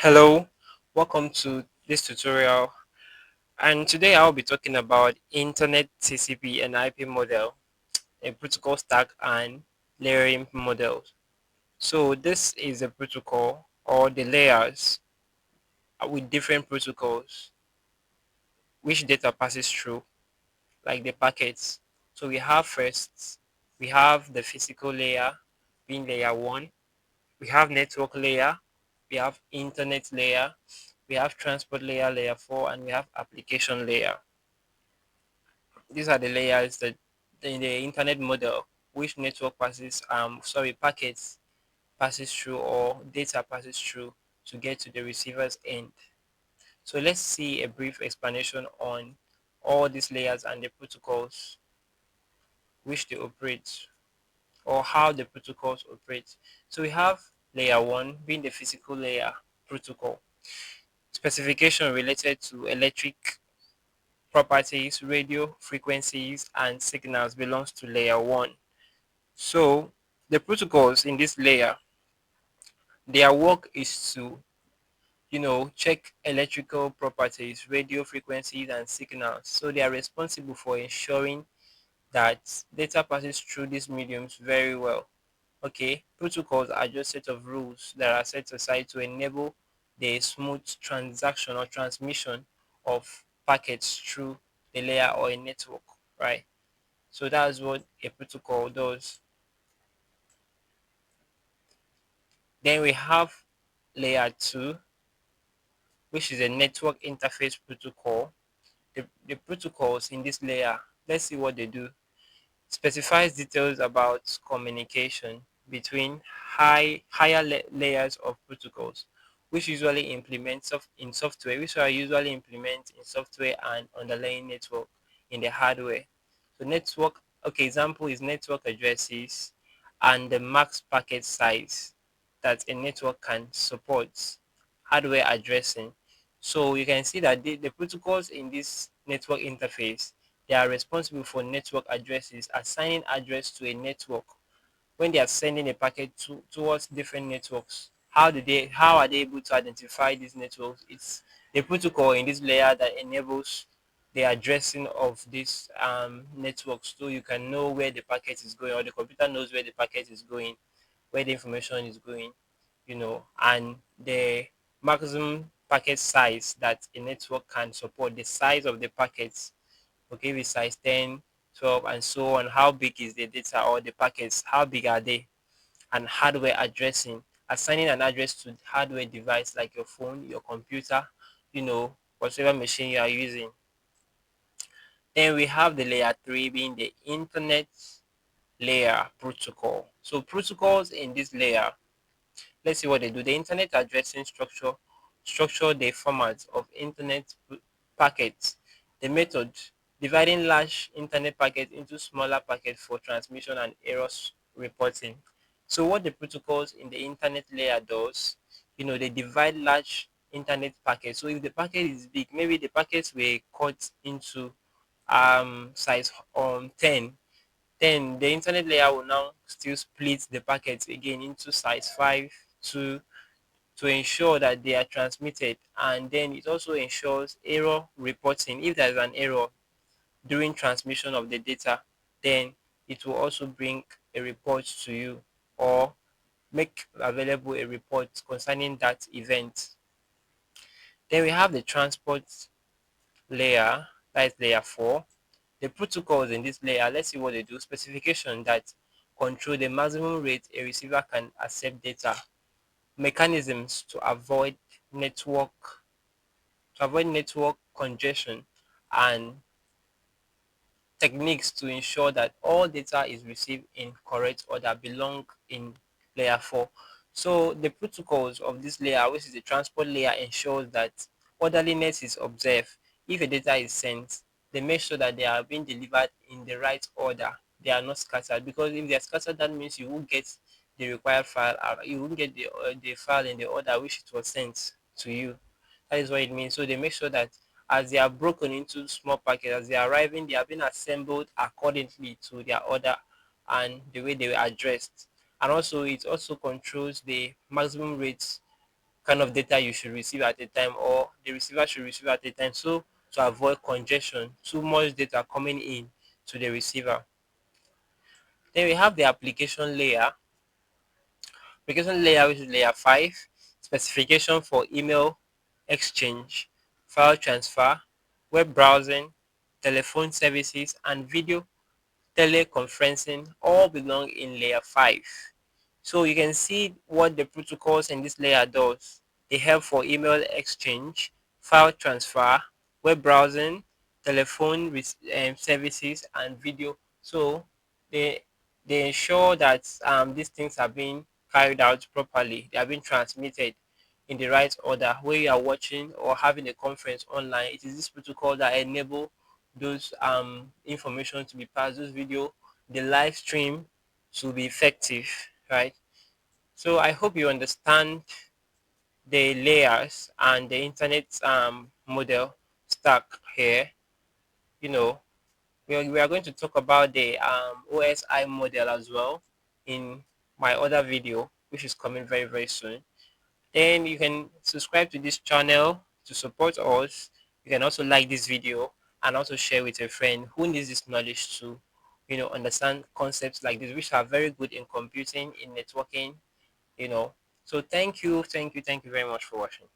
Hello, welcome to this tutorial. And today I'll be talking about Internet TCP and IP model, a protocol stack and layering models. So this is a protocol or the layers with different protocols which data passes through, like the packets. So we have the physical layer being layer 1, we have network layer, we have internet layer, we have transport layer, layer 4, and we have application layer. These are the layers that in the internet model which network passes packets passes through or data passes through to get to the receiver's end. So let's see a brief explanation on all these layers and the protocols which they operate or how the protocols operate. So we have layer 1 being the physical layer protocol. Specification related to electric properties, radio frequencies, and signals belongs to layer 1. So the protocols in this layer, their work is to, check electrical properties, radio frequencies, and signals. So they are responsible for ensuring that data passes through these mediums very well. Okay, protocols are just set of rules that are set aside to enable the smooth transaction or transmission of packets through the layer or a network, right? So that's what a protocol does. Then we have layer 2, which is a network interface protocol. The protocols in this layer, let's see what they do. Specifies details about communication between higher layers of protocols, which usually in software, which are usually implement in software and underlying network in the hardware. So network, okay, example is network addresses and the max packet size that a network can support, hardware addressing. So you can see that the protocols in this network interface, they are responsible for network addresses, assigning address to a network when they are sending a packet towards different networks. How are they able to identify these networks? It's the protocol in this layer that enables the addressing of these networks, so you can know where the packet is going, or the computer knows where the packet is going, where the information is going, and the maximum packet size that a network can support, the size of the packets. Okay, with size 10, 12, and so on. How big is the data or the packets? How big are they? And hardware addressing, assigning an address to hardware device like your phone, your computer, whatever machine you are using. Then we have the layer 3 being the internet layer protocol. So protocols in this layer, let's see what they do. The internet addressing structure the format of internet packets. The method dividing large internet packets into smaller packets for transmission and errors reporting. So what the protocols in the internet layer does, they divide large internet packets. So if the packet is big, maybe the packets were cut into size 10, then the internet layer will now still split the packets again into size 5 to ensure that they are transmitted, and then it also ensures error reporting. If there is an error during transmission of the data, then it will also bring a report to you or make available a report concerning that event. Then we have the transport layer, that is layer 4. The protocols in this layer, let's see what they do. Specification that control the maximum rate a receiver can accept data, mechanisms network to avoid network congestion, and techniques to ensure that all data is received in correct order belong in layer 4. So the protocols of this layer, which is the transport layer, ensures that orderliness is observed. If a data is sent, they make sure that they are being delivered in the right order. They are not scattered, because if they are scattered, that means you won't get the required file out. You won't get the file in the order which it was sent to you. That is what it means. So they make sure that as they are broken into small packets, as they are arriving, they are being assembled accordingly to their order and the way they were addressed. And also, it also controls the maximum rates kind of data you should receive at a time, or the receiver should receive at a time, so to avoid congestion, too much data coming in to the receiver. Then we have the application layer, which is layer 5, specification for email exchange, file transfer, web browsing, telephone services, and video teleconferencing all belong in layer 5. So you can see what the protocols in this layer does. They help for email exchange, file transfer, web browsing, telephone services, and video. So they they ensure that these things are being carried out properly. They are being transmitted in the right order. Where you are watching or having a conference online, it is this protocol that enable those information to be passed, those video, the live stream to be effective, right? So I hope you understand the layers and the internet model stack here. You know, we are going to talk about the OSI model as well in my other video, which is coming very, very soon. Then you can subscribe to this channel to support us. You can also like this video and also share with a friend who needs this knowledge to, understand concepts like this, which are very good in computing, in networking, you know. So thank you very much for watching.